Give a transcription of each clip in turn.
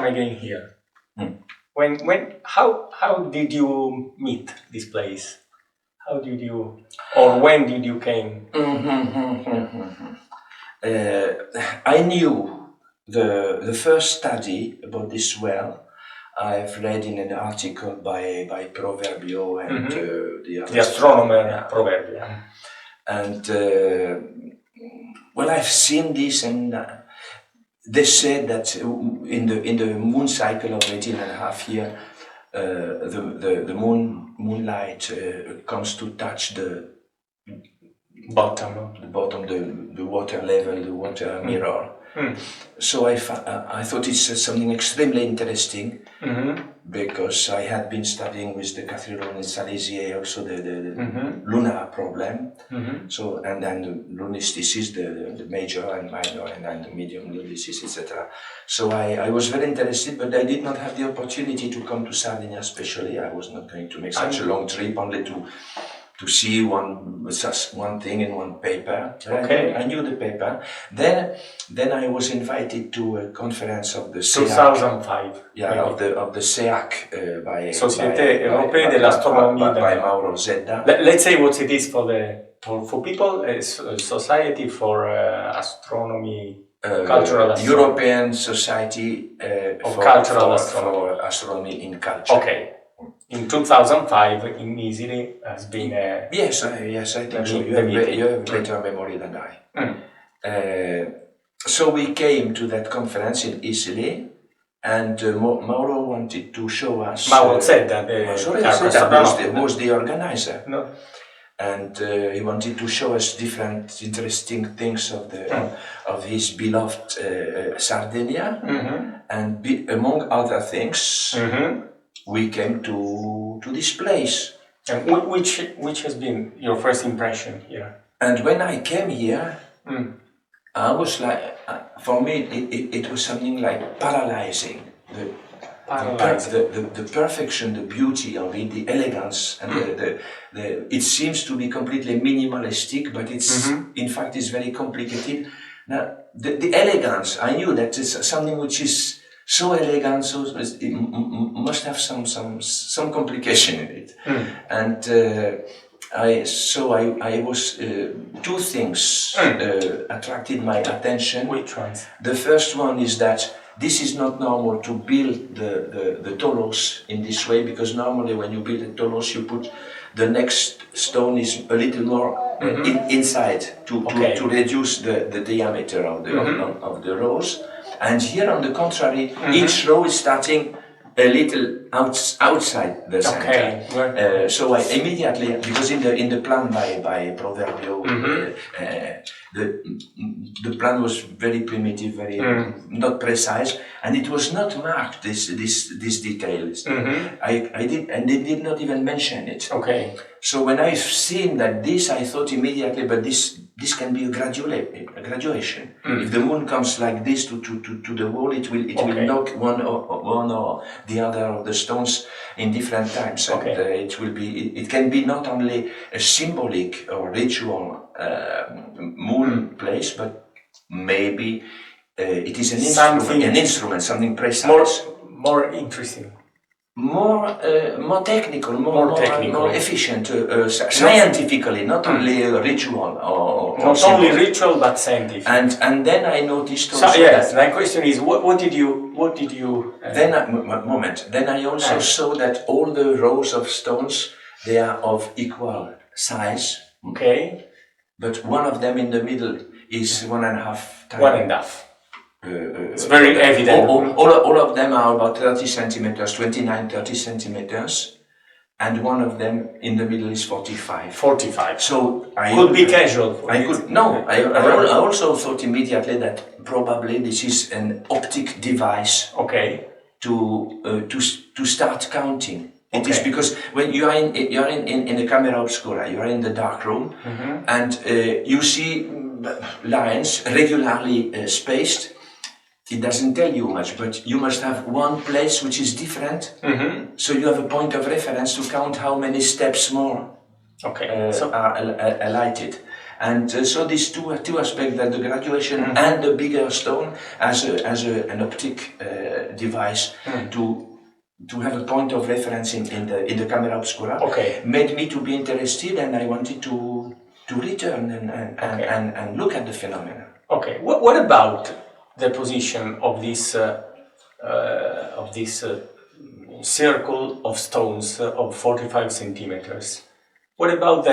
come again here. How did you meet this place? How did you, or when did you came? I knew the first study about this well. I've read in an article by Proverbio and the astronomer Proverbio. And well, I've seen this, and they said that in the moon cycle of 18.5 years, the moonlight comes to touch the bottom, the water level, the water mirror. So I thought it's something extremely interesting, because I had been studying with the cathedral in Silesia also the lunar problem. So and then the lunaticis, the major and minor, and then the medium lunaticis, etc. So I was very interested, but I did not have the opportunity to come to Sardinia. Especially, I was not going to make such a long trip only to see one thing in one paper. Okay. I knew the paper. Then I was invited to a conference of the SEAC. 2005. Yeah, of the SEAC by Société Européenne de l'Astronomie by Mauro Zedda. Let's say what it is for people. A society for astronomy. Cultural astronomy. European Society for Cultural Astronomy in Culture. Okay. In 2005, in Italy, has been a... Yes, I think so. You have greater memory than I. So we came to that conference in Italy, and Mauro wanted to show us... Mauro Zedda, was the organizer. No. And he wanted to show us different interesting things of his beloved Sardinia, and among other things, we came to this place. And which has been your first impression here? And when I came here, I was like, for me, it was something like paralyzing. The perfection, the beauty of it, the elegance, and it seems to be completely minimalistic, but it's in fact is very complicated. Now, the elegance, I knew that it's something which is so elegant, so it must have some complication in it. And I was two things attracted my attention. Which ones? The first one is that this is not normal to build the tholos in this way, because normally when you build a tholos, you put the next stone is a little more inside to reduce the diameter of the rows. And here, on the contrary, each row is starting a little outside the center. Okay. So I immediately, because in the plan by Proverbio, the plan was very primitive, very not precise, and it was not marked these details. I did not even mention it. Okay. So when I've seen that this, I thought immediately, but this can be a graduation. If the moon comes like this to the wall, it will knock one or the other of the stones in different times. And it can be not only a symbolic or ritual moon place, but maybe it is an instrument, something precise, more interesting. More technical, more efficient, scientifically, not only a ritual or not only ritual but scientific. And then I noticed also. So, yes, my question is, what did you? Then I also saw that all the rows of stones, they are of equal size. Okay. But one of them in the middle is 1.5 times. 1.5. It's very evident. All of them are about 30 centimeters, 30 centimeters, and one of them in the middle is 45. 45. So could be casual. I also thought immediately that probably this is an optic device. Okay. To start counting. It is because when you are in the camera obscura, you are in the dark room, and you see lines regularly spaced. It doesn't tell you much, but you must have one place which is different, so you have a point of reference to count how many steps more are lighted. And so these two aspects, that the graduation and the bigger stone as an optic device to have a point of reference in the camera obscura, made me to be interested, and I wanted to return and look at the phenomena. Okay. What about the position of this circle of stones of 45 centimeters? What about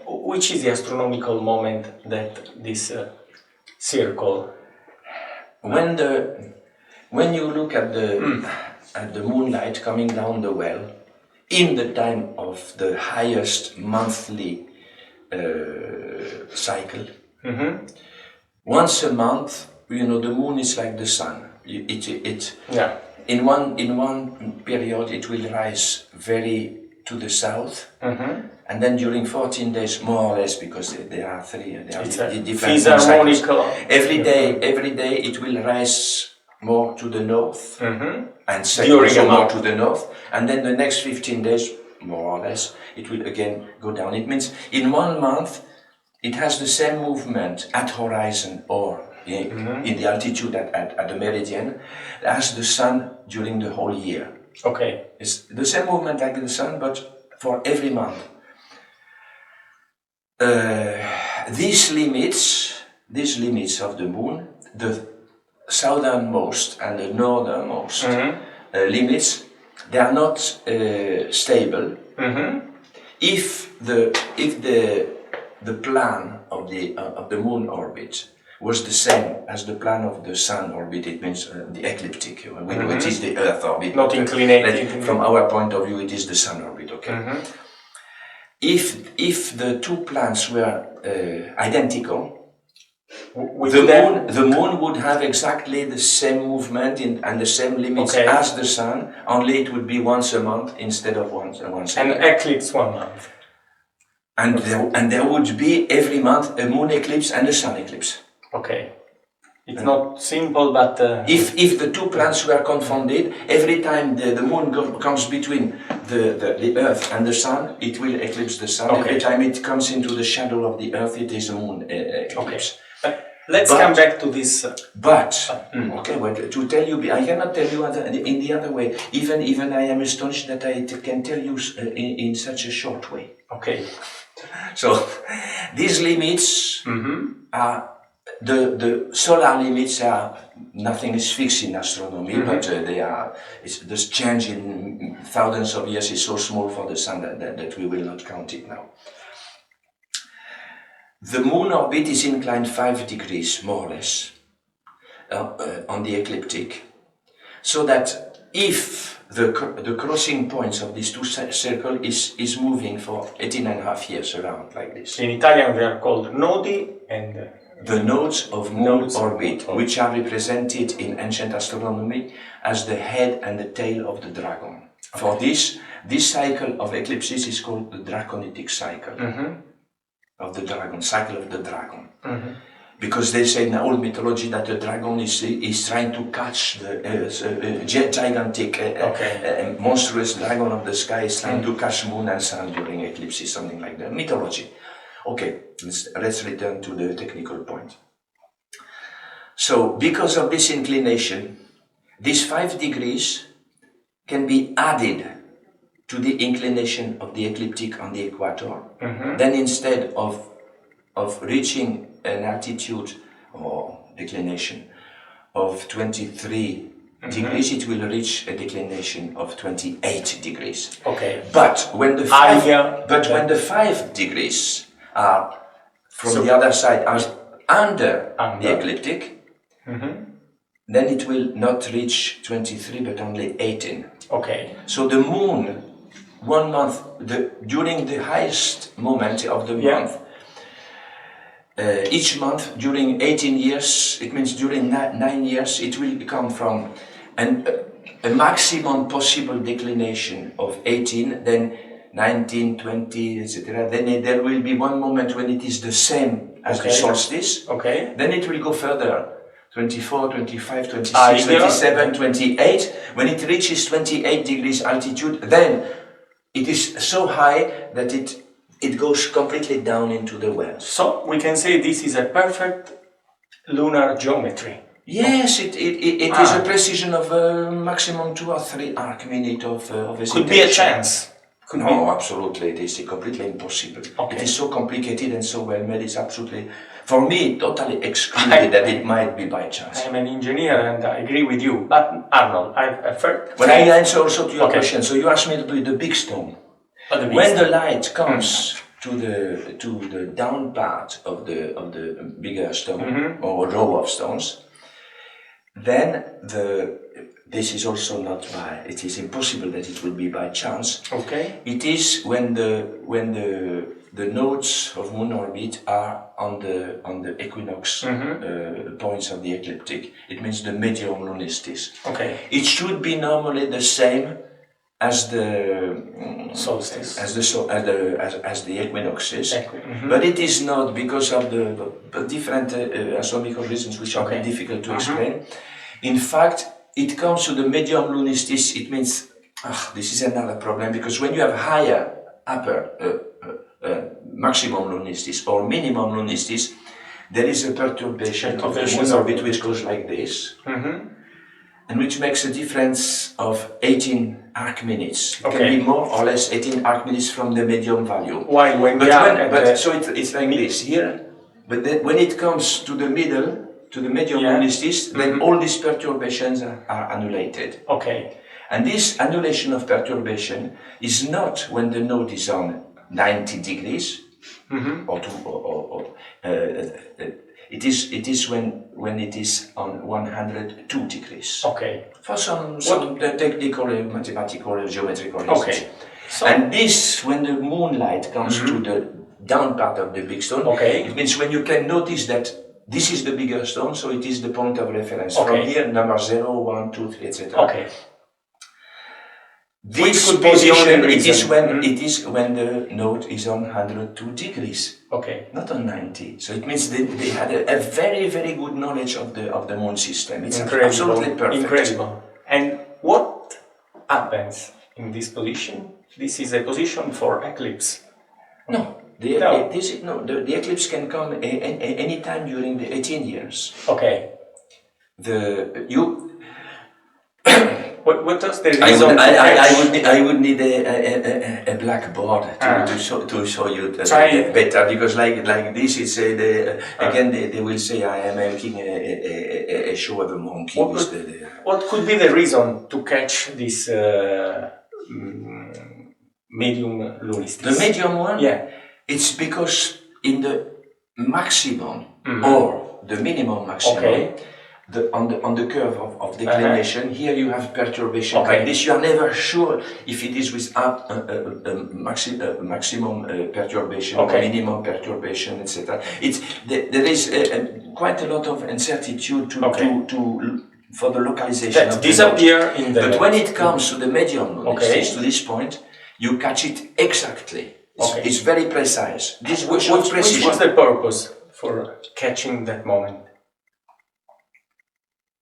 which is the astronomical moment that this circle? When you look at the moonlight coming down the well, in the time of the highest monthly cycle, once a month, the moon is like the sun. In one period it will rise very to the south, and then during 14 days, more or less, because there are different cycles. Every day it will rise more to the north, and also more to the north, and then the next 15 days, more or less, it will again go down. It means in 1 month it has the same movement at horizon or in the altitude at the meridian as the sun during the whole year. Okay. It's the same movement like the sun, but for every month. These limits of the moon, the southernmost and the northernmost limits, they are not stable. If the plan of the moon orbit was the same as the plan of the sun orbit, it means the ecliptic, which is the Earth orbit. Not inclinated. From our point of view, it is the sun orbit, okay? If the two plans were identical, the moon would have exactly the same movement and the same limits as the sun, only it would be once a month instead of once a year. An eclipse 1 month. And there would be every month a moon eclipse and a sun eclipse. Okay. It's not simple, but... If the two plans were confounded, every time the moon comes between the Earth and the sun, it will eclipse the sun. Every time it comes into the shadow of the Earth, it is a moon eclipse. Let's come back to this. To tell you, I cannot tell you in the other way. Even I am astonished that I can tell you in such a short way. Okay. So these limits are the solar limits. Nothing is fixed in astronomy, but this change in thousands of years is so small for the sun that we will not count it now. The moon orbit is inclined 5 degrees, more or less, on the ecliptic, so that if the crossing points of these two circles is moving for 18.5 years around like this. In Italian they are called nodi, and the nodes of moon orbit, which are represented in ancient astronomy as the head and the tail of the dragon. For this cycle of eclipses is called the draconitic cycle of the dragon, cycle of the dragon. Because they say in old mythology that the dragon is trying to catch the gigantic, monstrous dragon of the sky is trying to catch moon and sun during eclipses, something like that. Mythology. Okay, let's return to the technical point. So, because of this inclination, these 5 degrees can be added to the inclination of the ecliptic on the equator. Then instead of reaching an altitude or declination of 23 degrees, it will reach a declination of 28 degrees. Okay. But when the 5 degrees are from the other side, are under the ecliptic, then it will not reach 23 but only 18. Okay. So the moon, 1 month, during the highest moment of the month, each month during 18 years, it means during 9 years, it will come from a maximum possible declination of 18, then 19, 20, etc. Then there will be one moment when it is the same as the solstice. Okay. Then it will go further. 24, 25, 26, 27, 28. When it reaches 28 degrees altitude, then it is so high that it it goes completely down into the well. So we can say this is a perfect lunar geometry. Yes, it is a precision of maximum 2 or 3 arc minute of hesitation. Could be a chance. No, absolutely, it is completely impossible. Okay. It is so complicated and so well made, it's absolutely, for me, totally excluded that it might be by chance. I'm an engineer and I agree with you, but Arnold, I've heard... When I answer also to your question, so you asked me to do the big stone. When the light comes to the down part of the bigger stone or row of stones, then this is also not by, it is impossible that it will be by chance. Okay. It is when the nodes of moon orbit are on the equinox points of the ecliptic. It means the medium lunistis. Okay. It should be normally the same as the solstice, as the equinoxes, but it is not because of the different astronomical reasons which are very difficult to explain. In fact, it comes to the medium lunistis. It means this is another problem, because when you have higher upper maximum lunistis or minimum lunistis, there is a perturbation of the moon orbit which goes like this. And which makes a difference of 18 arc minutes. It can be more or less 18 arc minutes from the medium value. Why? So it's like this here. But then when it comes to the middle, to the medium lunistis, then all these perturbations are annihilated. Okay. And this annihilation of perturbation is not when the node is on 90 degrees it is when it is on 102 degrees. Okay. For some technical, mathematical, geometrical reasons. Okay. So, and this, when the moonlight comes to the down part of the big stone, it means when you can notice that this is the bigger stone, so it is the point of reference. From here, number 0, 1, 2, 3, etc. Okay. This position, it is when the node is on 102 degrees. Okay. Not on 90. So it means they had a very, very good knowledge of the moon system. It's absolutely perfect. Incredible. And what happens in this position? This is a position for eclipse. No. The eclipse can come any time during the 18 years. Okay. What does the reason? I would need a blackboard to show you better, because like this, it's again they will say I am making a show of a monkey. What could be the reason to catch this medium lunistis? The medium one? Yeah. It's because in the maximum or the minimum maximum, on the curve of declination, here you have perturbation like this. You are never sure if it is with maximum perturbation or minimum perturbation, etc. There is quite a lot of uncertainty for the localization of disappear in the. But when it comes to the medium lunistis, to this point, you catch it exactly. It's very precise. Which was the purpose for catching that moment?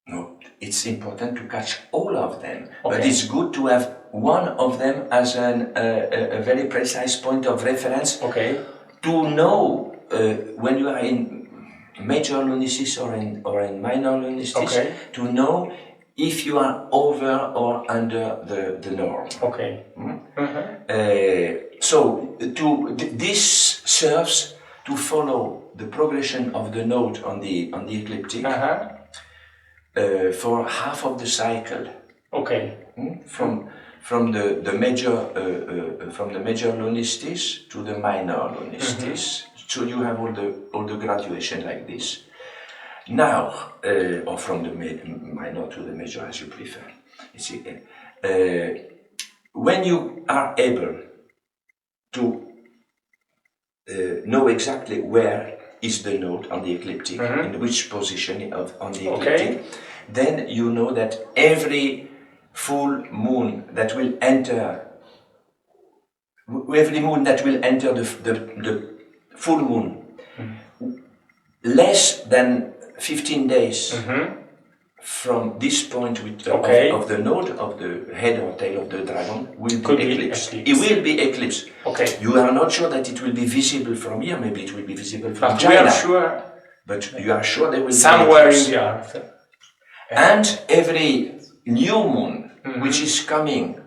No, it's important to catch all of them, but it's good to have one of them as a very precise point of reference to know when you are in major lunistis or in minor lunistis, to know if you are over or under the norm. Okay. So this serves to follow the progression of the node on the ecliptic for half of the cycle. Okay. From the major lunistis to the minor lunistis. So you have all the graduation like this. Now, or from the minor to the major, as you prefer. You see, when you are able to know exactly where is the node on the ecliptic, in which position on the ecliptic, then you know that every full moon that will enter, the full moon, less than 15 days from this point with, of the node of the head or tail of the dragon will be eclipsed. It will be eclipsed. Okay. You are not sure that it will be visible from here. Maybe it will be visible from but China. We are sure. But you are sure there will somewhere be in the earth. And every new moon, which is coming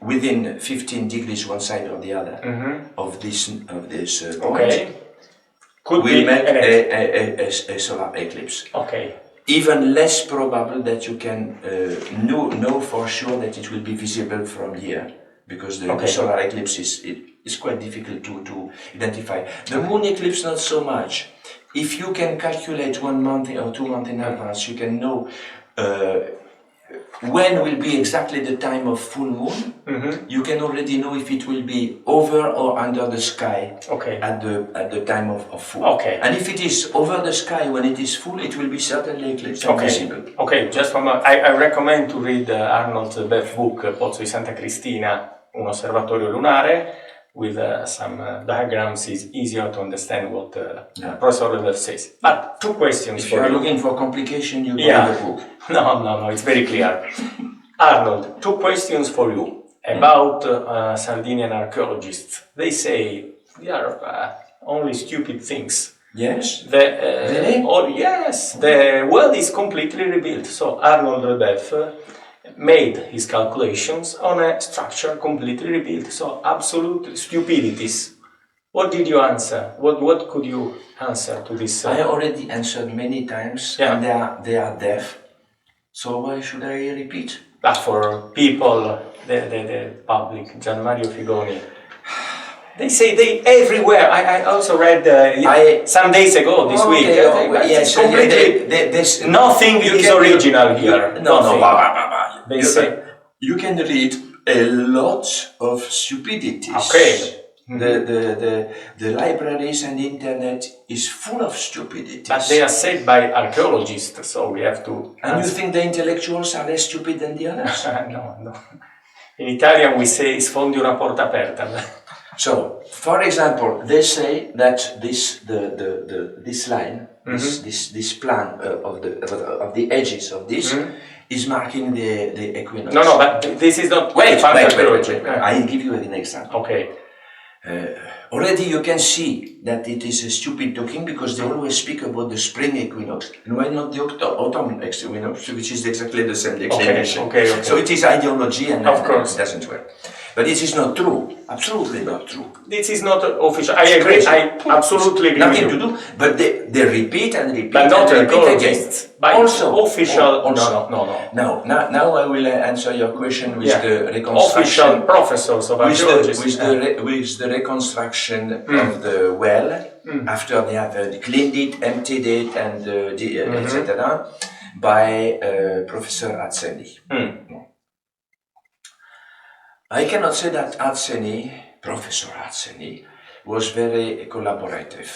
within 15 degrees one side or the other of this point, will make a solar eclipse. Okay. Even less probable that you can know for sure that it will be visible from here, because the solar eclipse is quite difficult to identify. The moon eclipse not so much. If you can calculate 1 month or 2 months in advance, you can know when will be exactly the time of full moon. You can already know if it will be over or under the sky at the time of full. And if it is over the sky when it is full, it will be certainly eclipsed and visible. Okay, just one more. I recommend to read Arnold Lebeuf book, Pozzo di Santa Cristina, un osservatorio lunare, with some diagrams. Is easier to understand what Professor Lebeuf says. But 2 questions if for you. If you are looking for complication, you read the book. No, it's very clear. Arnold, 2 questions for you about Sardinian archaeologists. They say they are only stupid things. Yes? Really? Yes, the well is completely rebuilt. So Arnold Lebeuf made his calculations on a structure completely rebuilt. So absolute stupidities. What did you answer? What could you answer to this? I already answered many times, and they are deaf. So why should I repeat? But for people, the public, Gian Mario Figoni, they say they everywhere. I also read some days ago this week. Yes, completely. Nothing is original here. They say you can read a lot of stupidities. Okay. The libraries and the internet is full of stupidities. But they are said by archaeologists, so we have to. And you think the intellectuals are less stupid than the others? No. In Italian we say sfondi una porta aperta. So, for example, they say that this line, this plan of the edges of this is marking the equinox. No, but this is not. Wait. I'll give you an example. Okay. Already you can see that it is a stupid talking, because they always speak about the spring equinox, and why not the autumn equinox, which is exactly the same declination. Okay. So it is ideology, and of course it doesn't work. But it is not true. Absolutely not true. This is not official. I agree. I absolutely agree. Nothing to do. But they repeat and repeat. But not and repeat again. Also official. No. Now I will answer your question with the reconstruction. Official professors of archaeology. With the reconstruction of the well after they have cleaned it, emptied it, and etc. by Professor Atzeni. I cannot say that Professor Atzeni, was very collaborative.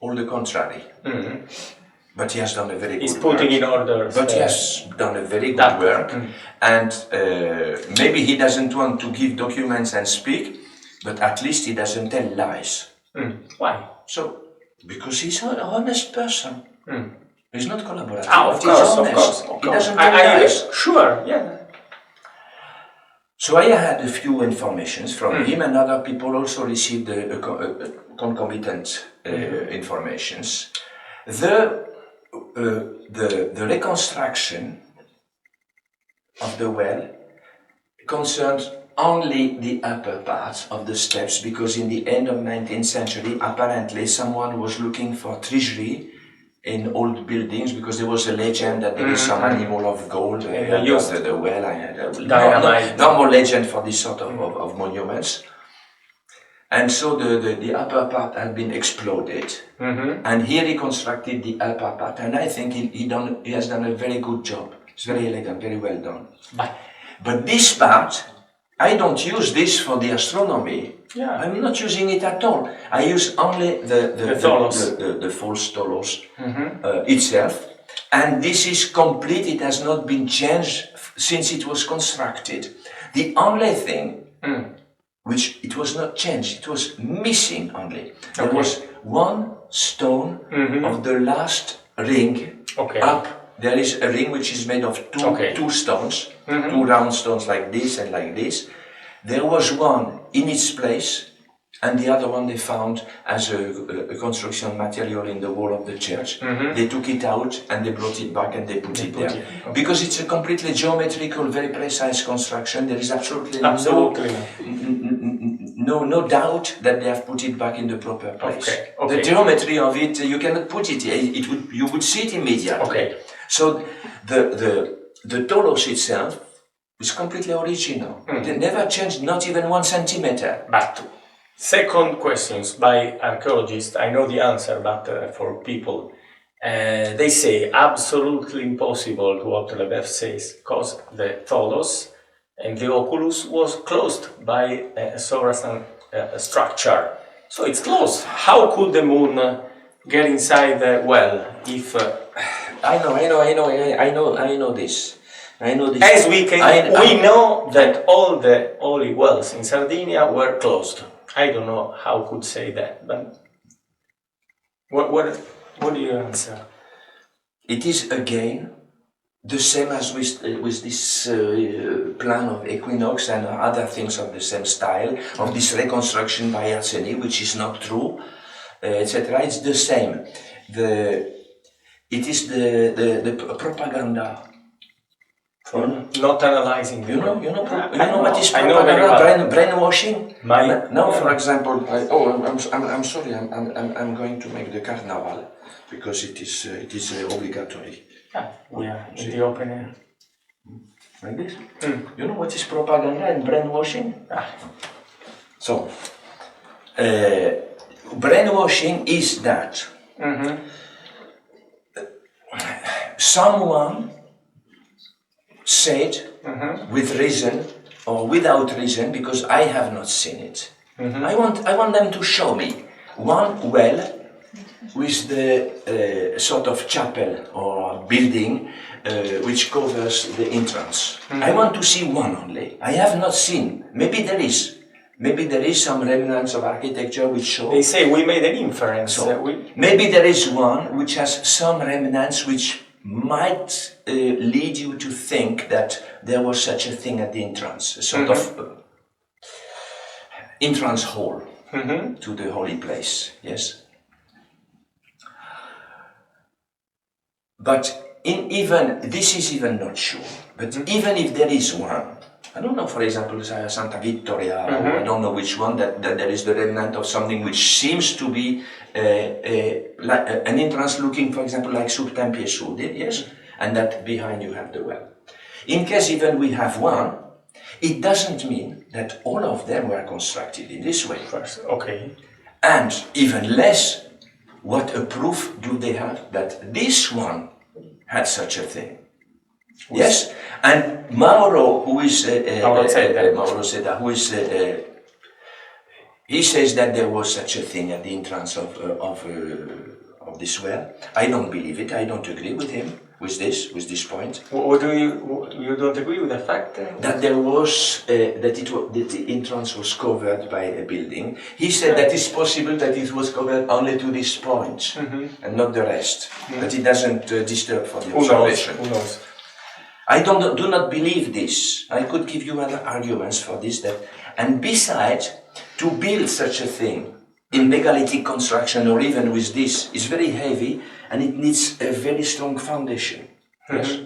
On the contrary. But he has done a very good work. He's putting in order. But he has done a very good work. And maybe he doesn't want to give documents and speak, but at least he doesn't tell lies. Why? So, because he's an honest person. He's not collaborative. Of course. He doesn't tell lies. Sure, yeah. So I had a few informations from him, and other people also received concomitant informations. The reconstruction of the well concerns only the upper parts of the steps, because in the end of 19th century, apparently someone was looking for treasury in old buildings, because there was a legend that there is some animal of gold under the well. I had normal legend for this sort of monuments. And so the upper part had been exploded, and he reconstructed the upper part, and I think he has done a very good job. It's very elegant, very well done. But this part, I don't use this for the astronomy. I'm not using it at all. I use only the false tholos itself, and this is complete. It has not been changed since it was constructed. The only thing which it was not changed, it was missing only. There was one stone of the last ring up. There is a ring which is made of two stones, two round stones like this and like this. There was one in its place, and the other one they found as a construction material in the wall of the church. They took it out and they brought it back and they put it there. Because it's a completely geometrical, very precise construction. There is absolutely no doubt that they have put it back in the proper place. The geometry of it, you cannot put it, you would see it immediately. So the Tolos itself is completely original. They never changed, not even 1 centimeter. But second questions by archaeologists, I know the answer, but for people, they say absolutely impossible to what Lebeuf says, because the Tholos and the oculus was closed by a sovereign structure. So it's closed. How could the moon get inside the well if... I know this. As we know that all the holy wells in Sardinia were closed. I don't know how could say that, but what do you answer? It is again the same as with this plan of equinox and other things of the same style, of this reconstruction by Arseny, which is not true, etc. It's the same. It is the propaganda. Not analyzing. You know what is propaganda? Brainwashing. Now, for example, I'm sorry. I'm going to make the carnival because it is obligatory. Yeah, in the open air. Like this. You know what is propaganda and brainwashing? So, brainwashing is that someone said with reason or without reason, because I have not seen it. I want them to show me one well with the sort of chapel or building which covers the entrance. I want to see one only. I have not seen. Maybe there is. Maybe there is some remnants of architecture which show. They say we made an inference. So, maybe there is one which has some remnants which might lead you to think that there was such a thing at the entrance, a sort of entrance hall to the holy place, yes? But this is even not sure, but even if there is one, I don't know, for example, Santa Vittoria, or I don't know which one, that there is the remnant of something which seems to be like an entrance looking, for example, like Sub Tempie Sud, yes? And that behind you have the well. In case even we have one, it doesn't mean that all of them were constructed in this way. And even less, what a proof do they have that this one had such a thing? Yes, and Mauro, who is Mauro Seda, who is he says that there was such a thing at the entrance of this well. I don't believe it. I don't agree with him with this point. What do you don't agree with the fact that there was that the entrance was covered by a building? He said that it's possible that it was covered only to this point and not the rest. That it doesn't disturb for the observation. Who knows? I do not believe this. I could give you other arguments for this. And besides, to build such a thing in megalithic construction or even with this is very heavy and it needs a very strong foundation. Yes.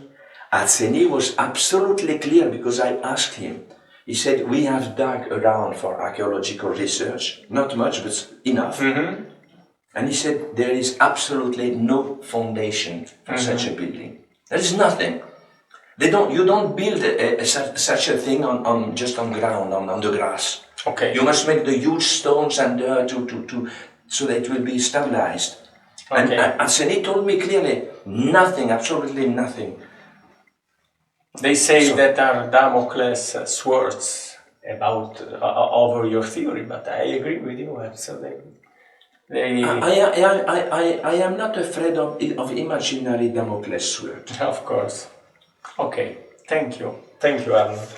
Arseny was absolutely clear because I asked him. He said, we have dug around for archaeological research, not much, but enough. And he said, there is absolutely no foundation for such a building. There is nothing. You don't build such a thing just on ground, on the grass. You must make the huge stones and so that it will be stabilized. And Arseny told me clearly, nothing, absolutely nothing. They say that are Damocles swords about over your theory, but I agree with you. I am not afraid of imaginary Damocles sword. Of course. Okay, thank you, Arnold.